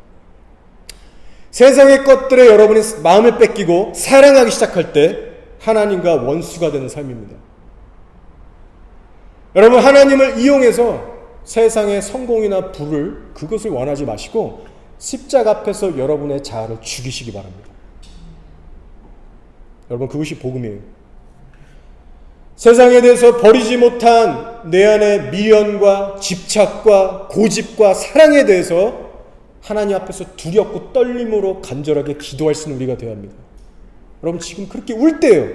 세상의 것들에 여러분이 마음을 뺏기고 사랑하기 시작할 때 하나님과 원수가 되는 삶입니다. 여러분, 하나님을 이용해서 세상의 성공이나 부를, 그것을 원하지 마시고 십자가 앞에서 여러분의 자아를 죽이시기 바랍니다. 여러분, 그것이 복음이에요. 세상에 대해서 버리지 못한 내 안의 미련과 집착과 고집과 사랑에 대해서 하나님 앞에서 두렵고 떨림으로 간절하게 기도할 수 있는 우리가 되어야 합니다. 여러분, 지금 그렇게 울 때예요.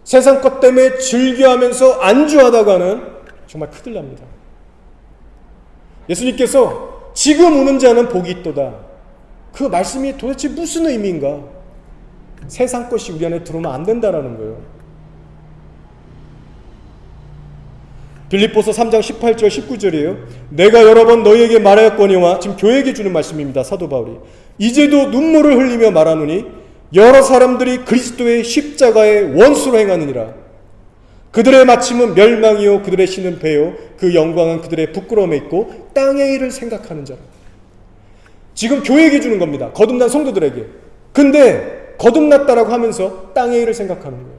세상 것 때문에 즐겨하면서 안주하다가는 정말 큰일 납니다. 예수님께서 지금 우는 자는 복이 있도다. 그 말씀이 도대체 무슨 의미인가? 세상 것이 우리 안에 들어오면 안 된다라는 거예요. 빌립보서 3장 18절 19절이에요. 내가 여러 번 너희에게 말하였거니와, 지금 교회에게 주는 말씀입니다. 사도 바울이. 이제도 눈물을 흘리며 말하노니 여러 사람들이 그리스도의 십자가의 원수로 행하느니라. 그들의 마침은 멸망이요 그들의 신은 배요 그 영광은 그들의 부끄러움에 있고 땅의 일을 생각하는 자라. 지금 교회에게 주는 겁니다. 거듭난 성도들에게. 근데 거듭났다라고 하면서 땅의 일을 생각하는 거예요.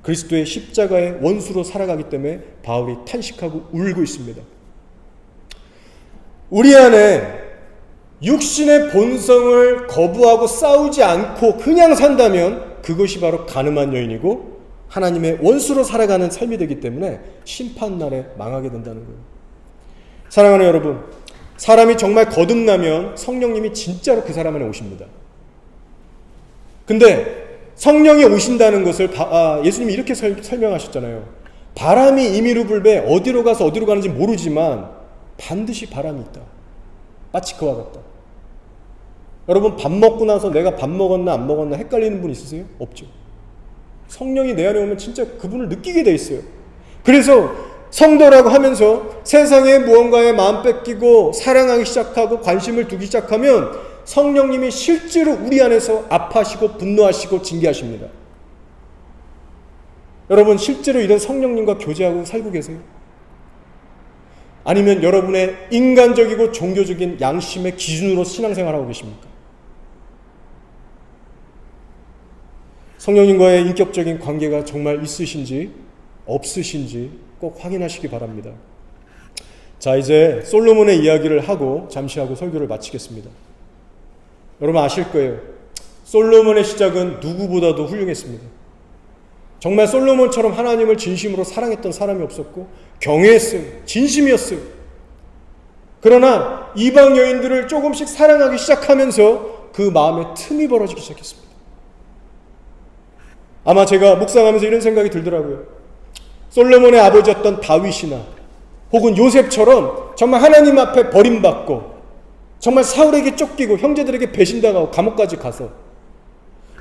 그리스도의 십자가의 원수로 살아가기 때문에 바울이 탄식하고 울고 있습니다. 우리 안에 육신의 본성을 거부하고 싸우지 않고 그냥 산다면 그것이 바로 가늠한 여인이고 하나님의 원수로 살아가는 삶이 되기 때문에 심판날에 망하게 된다는 거예요. 사랑하는 여러분, 사람이 정말 거듭나면 성령님이 진짜로 그 사람 안에 오십니다. 근데 성령이 오신다는 것을 예수님이 이렇게 설명하셨잖아요. 바람이 임의로 불매 어디로 가서 어디로 가는지 모르지만 반드시 바람이 있다. 마치 그와 같다. 여러분, 밥 먹고 나서 내가 밥 먹었나 안 먹었나 헷갈리는 분 있으세요? 없죠. 성령이 내 안에 오면 진짜 그분을 느끼게 돼 있어요. 그래서 성도라고 하면서 세상에 무언가에 마음 뺏기고 사랑하기 시작하고 관심을 두기 시작하면 성령님이 실제로 우리 안에서 아파하시고 분노하시고 징계하십니다. 여러분, 실제로 이런 성령님과 교제하고 살고 계세요? 아니면 여러분의 인간적이고 종교적인 양심의 기준으로 신앙생활하고 계십니까? 성령님과의 인격적인 관계가 정말 있으신지 없으신지 꼭 확인하시기 바랍니다. 자, 이제 솔로몬의 이야기를 하고 잠시 하고 설교를 마치겠습니다. 여러분 아실 거예요. 솔로몬의 시작은 누구보다도 훌륭했습니다. 정말 솔로몬처럼 하나님을 진심으로 사랑했던 사람이 없었고 경외했어요. 진심이었어요. 그러나 이방 여인들을 조금씩 사랑하기 시작하면서 그 마음에 틈이 벌어지기 시작했습니다. 아마 제가 묵상하면서 이런 생각이 들더라고요. 솔로몬의 아버지였던 다윗이나 혹은 요셉처럼 정말 하나님 앞에 버림받고 정말 사울에게 쫓기고 형제들에게 배신당하고 감옥까지 가서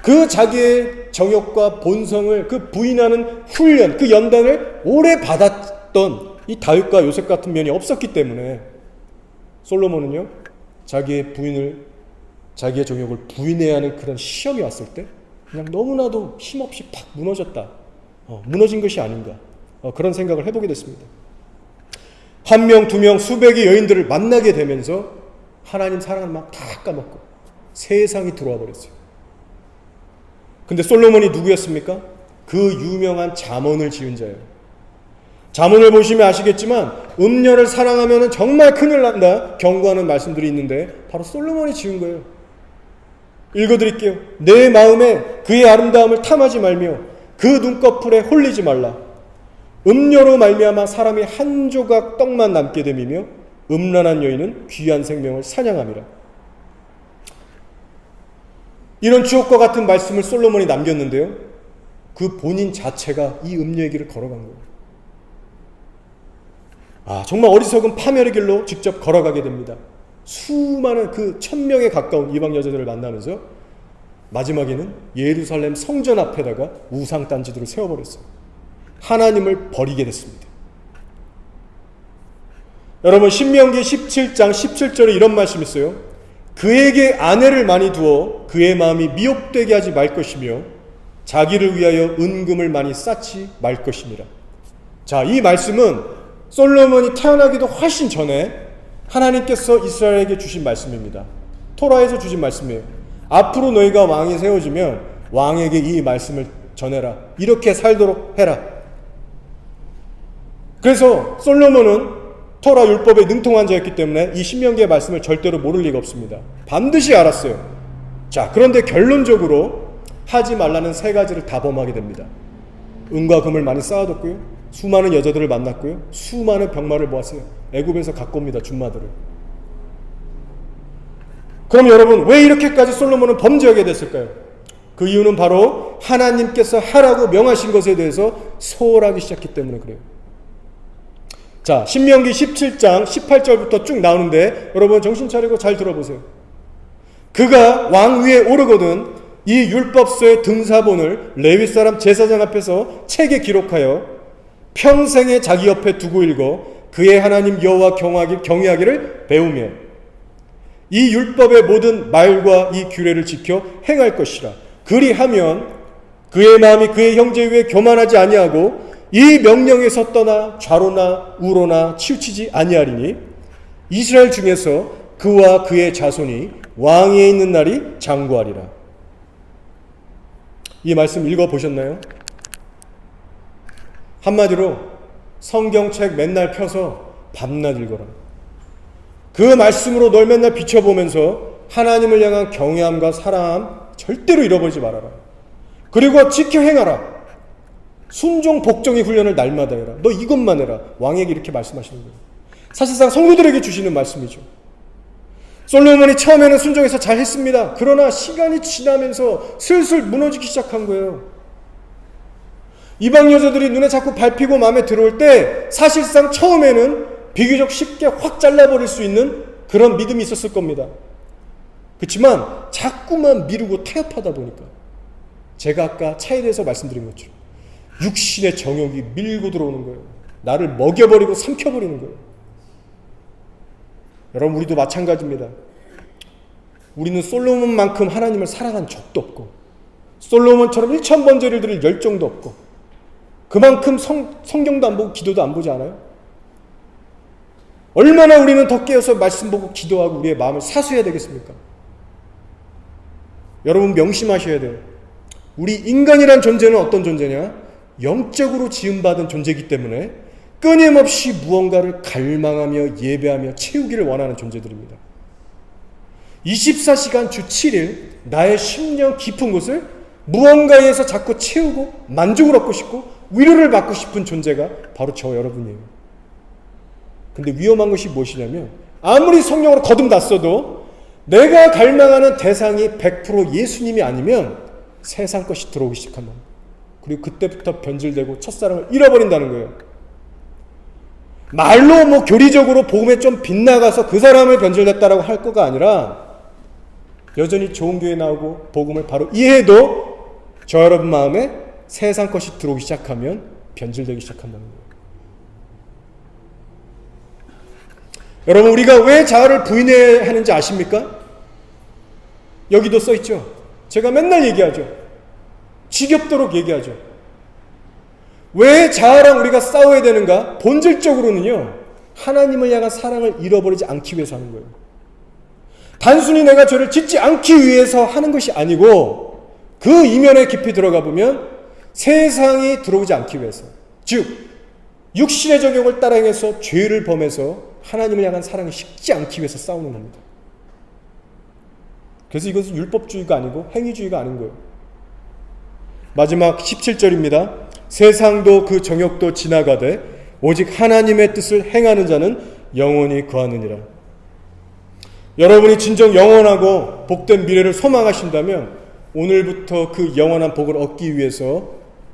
그 자기의 정욕과 본성을 그 부인하는 훈련, 그 연단을 오래 받았던 이 다윗과 요셉 같은 면이 없었기 때문에 솔로몬은요, 자기의 부인을, 자기의 정욕을 부인해야 하는 그런 시험이 왔을 때 그냥 너무나도 힘없이 팍 무너졌다. 무너진 것이 아닌가. 그런 생각을 해보게 됐습니다. 한 명, 두 명, 수백의 여인들을 만나게 되면서 하나님 사랑을 막 다 까먹고 세상이 들어와 버렸어요. 근데 솔로몬이 누구였습니까? 그 유명한 잠언을 지은 자예요. 잠언을 보시면 아시겠지만 음녀를 사랑하면 정말 큰일 난다 경고하는 말씀들이 있는데 바로 솔로몬이 지은 거예요. 읽어드릴게요. 내 마음에 그의 아름다움을 탐하지 말며 그 눈꺼풀에 홀리지 말라. 음녀로 말미암아 사람이 한 조각 떡만 남게 됨이며 음란한 여인은 귀한 생명을 사냥함이라. 이런 주옥과 같은 말씀을 솔로몬이 남겼는데요, 그 본인 자체가 이 음녀의 길을 걸어간 거예요. 정말 어리석은 파멸의 길로 직접 걸어가게 됩니다. 수많은 그 1000명에 가까운 이방 여자들을 만나면서 마지막에는 예루살렘 성전 앞에다가 우상단지들을 세워버렸어요. 하나님을 버리게 됐습니다. 여러분, 신명기 17장 17절에 이런 말씀이 있어요. 그에게 아내를 많이 두어 그의 마음이 미혹되게 하지 말 것이며 자기를 위하여 은금을 많이 쌓지 말 것이니라. 자, 이 말씀은 솔로몬이 태어나기도 훨씬 전에 하나님께서 이스라엘에게 주신 말씀입니다. 토라에서 주신 말씀이에요. 앞으로 너희가 왕이 세워지면 왕에게 이 말씀을 전해라. 이렇게 살도록 해라. 그래서 솔로몬은 토라 율법에 능통한 자였기 때문에 이 신명기의 말씀을 절대로 모를 리가 없습니다. 반드시 알았어요. 자, 그런데 결론적으로 하지 말라는 3가지를 다 범하게 됩니다. 은과 금을 많이 쌓아뒀고요, 수많은 여자들을 만났고요, 수많은 병마를 모았어요. 애굽에서 갖고 옵니다, 준마들을. 그럼 여러분, 왜 이렇게까지 솔로몬은 범죄하게 됐을까요? 그 이유는 바로 하나님께서 하라고 명하신 것에 대해서 소홀하기 시작했기 때문에 그래요. 자, 신명기 17장 18절부터 쭉 나오는데 여러분 정신 차리고 잘 들어보세요. 그가 왕 위에 오르거든 이 율법서의 등사본을 레위 사람 제사장 앞에서 책에 기록하여 평생에 자기 옆에 두고 읽어 그의 하나님 여호와 경외하기를 배우며 이 율법의 모든 말과 이 규례를 지켜 행할 것이라. 그리하면 그의 마음이 그의 형제 위에 교만하지 아니하고 이 명령에서 떠나 좌로나 우로나 치우치지 아니하리니 이스라엘 중에서 그와 그의 자손이 왕위에 있는 날이 장구하리라. 이 말씀 읽어보셨나요? 한마디로 성경책 맨날 펴서 밤낮 읽어라. 그 말씀으로 널 맨날 비춰보면서 하나님을 향한 경외함과 사랑함 절대로 잃어버리지 말아라. 그리고 지켜 행하라. 순종 복종의 훈련을 날마다 해라. 너 이것만 해라. 왕에게 이렇게 말씀하시는 거예요. 사실상 성도들에게 주시는 말씀이죠. 솔로몬이 처음에는 순종해서 잘했습니다. 그러나 시간이 지나면서 슬슬 무너지기 시작한 거예요. 이방 여자들이 눈에 자꾸 밟히고 마음에 들어올 때 사실상 처음에는 비교적 쉽게 확 잘라버릴 수 있는 그런 믿음이 있었을 겁니다. 그렇지만 자꾸만 미루고 타협하다 보니까 제가 아까 차에 대해서 말씀드린 것처럼 육신의 정욕이 밀고 들어오는 거예요. 나를 먹여버리고 삼켜버리는 거예요. 여러분, 우리도 마찬가지입니다. 우리는 솔로몬만큼 하나님을 사랑한 적도 없고 솔로몬처럼 1000번제를 드릴 열정도 없고 그만큼 성경도 안 보고 기도도 안 보지 않아요? 얼마나 우리는 더 깨어서 말씀 보고 기도하고 우리의 마음을 사수해야 되겠습니까? 여러분, 명심하셔야 돼요. 우리 인간이란 존재는 어떤 존재냐? 영적으로 지음받은 존재이기 때문에 끊임없이 무언가를 갈망하며 예배하며 채우기를 원하는 존재들입니다. 24시간 주 7일 나의 심령 깊은 곳을 무언가에서 자꾸 채우고 만족을 얻고 싶고 위로를 받고 싶은 존재가 바로 저 여러분이에요. 근데 위험한 것이 무엇이냐면 아무리 성령으로 거듭났어도 내가 갈망하는 대상이 100% 예수님이 아니면 세상 것이 들어오기 시작한다. 그리고 그때부터 변질되고 첫사랑을 잃어버린다는 거예요. 말로 교리적으로 복음에 좀 빗나가서 그 사람을 변질됐다라고 할 거가 아니라 여전히 좋은 교회 나오고 복음을 바로 이해해도 저 여러분 마음에 세상 것이 들어오기 시작하면 변질되기 시작한다는 거예요. 여러분, 우리가 왜 자아를 부인해야 하는지 아십니까? 여기도 써있죠. 제가 맨날 얘기하죠. 지겹도록 얘기하죠. 왜 자아랑 우리가 싸워야 되는가? 본질적으로는요, 하나님을 향한 사랑을 잃어버리지 않기 위해서 하는 거예요. 단순히 내가 죄를 짓지 않기 위해서 하는 것이 아니고 그 이면에 깊이 들어가 보면 세상이 들어오지 않기 위해서, 즉 육신의 정욕을 따라 행해서 죄를 범해서 하나님을 향한 사랑이 식지 않기 위해서 싸우는 겁니다. 그래서 이것은 율법주의가 아니고 행위주의가 아닌 거예요. 마지막 17절입니다. 세상도 그 정욕도 지나가되 오직 하나님의 뜻을 행하는 자는 영원히 거하느니라. 여러분이 진정 영원하고 복된 미래를 소망하신다면 오늘부터 그 영원한 복을 얻기 위해서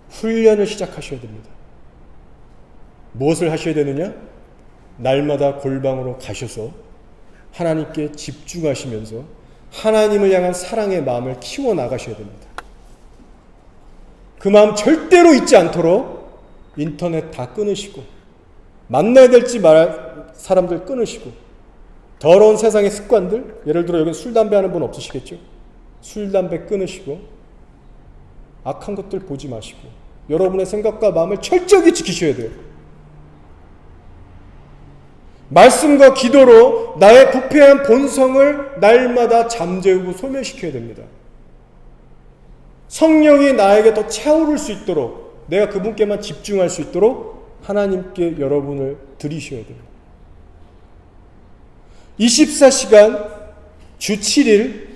훈련을 시작하셔야 됩니다. 무엇을 하셔야 되느냐? 날마다 골방으로 가셔서 하나님께 집중하시면서 하나님을 향한 사랑의 마음을 키워나가셔야 됩니다. 그 마음 절대로 잊지 않도록 인터넷 다 끊으시고 만나야 될지 말할 사람들 끊으시고 더러운 세상의 습관들, 예를 들어 여기 술, 담배 하는 분 없으시겠죠? 술, 담배 끊으시고 악한 것들 보지 마시고 여러분의 생각과 마음을 철저히 지키셔야 돼요. 말씀과 기도로 나의 부패한 본성을 날마다 잠재우고 소멸시켜야 됩니다. 성령이 나에게 더 차오를 수 있도록, 내가 그분께만 집중할 수 있도록 하나님께 여러분을 드리셔야 돼요. 24시간 주 7일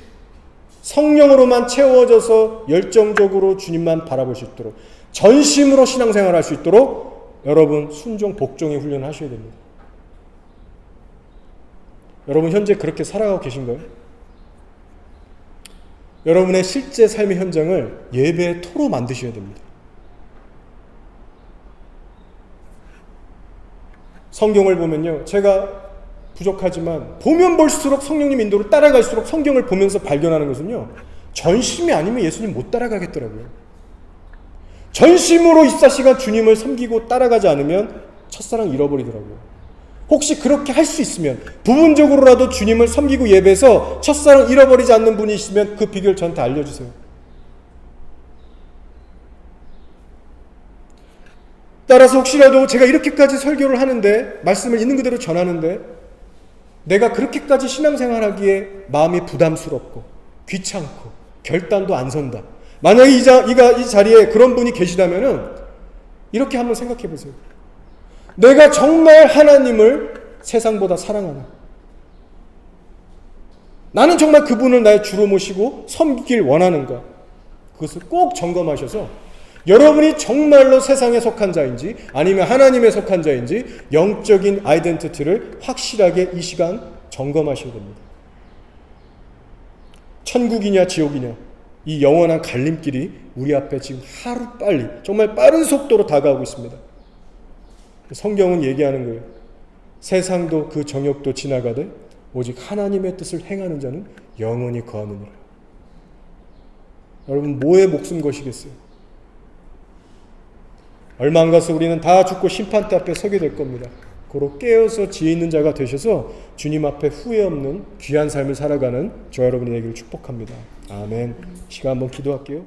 성령으로만 채워져서 열정적으로 주님만 바라볼 수 있도록, 전심으로 신앙생활을 할 수 있도록 여러분 순종 복종의 훈련을 하셔야 됩니다. 여러분 현재 그렇게 살아가고 계신가요? 여러분의 실제 삶의 현장을 예배의 토로 만드셔야 됩니다. 성경을 보면요, 제가 부족하지만 보면 볼수록 성령님 인도를 따라갈수록 성경을 보면서 발견하는 것은요, 전심이 아니면 예수님 못 따라가겠더라고요. 전심으로 24시간 주님을 섬기고 따라가지 않으면 첫사랑 잃어버리더라고요. 혹시 그렇게 할 수 있으면 부분적으로라도 주님을 섬기고 예배해서 첫사랑 잃어버리지 않는 분이 있으면 그 비결 저한테 알려주세요. 따라서 혹시라도 제가 이렇게까지 설교를 하는데, 말씀을 있는 그대로 전하는데 내가 그렇게까지 신앙생활하기에 마음이 부담스럽고 귀찮고 결단도 안 선다, 만약에 이 자리에 그런 분이 계시다면은 이렇게 한번 생각해 보세요. 내가 정말 하나님을 세상보다 사랑하나? 나는 정말 그분을 나의 주로 모시고 섬기길 원하는가? 그것을 꼭 점검하셔서 여러분이 정말로 세상에 속한 자인지 아니면 하나님에 속한 자인지 영적인 아이덴티티를 확실하게 이 시간 점검하셔야 됩니다. 천국이냐 지옥이냐, 이 영원한 갈림길이 우리 앞에 지금 하루빨리 정말 빠른 속도로 다가오고 있습니다. 성경은 얘기하는 거예요. 세상도 그 정욕도 지나가되 오직 하나님의 뜻을 행하는 자는 영원히 거하느니라. 여러분, 뭐에 목숨 거시겠어요? 얼마 안 가서 우리는 다 죽고 심판대 앞에 서게 될 겁니다. 고로 깨어서 지혜 있는 자가 되셔서 주님 앞에 후회 없는 귀한 삶을 살아가는 저와 여러분이 되기를 축복합니다. 아멘. 시간 한번 기도할게요.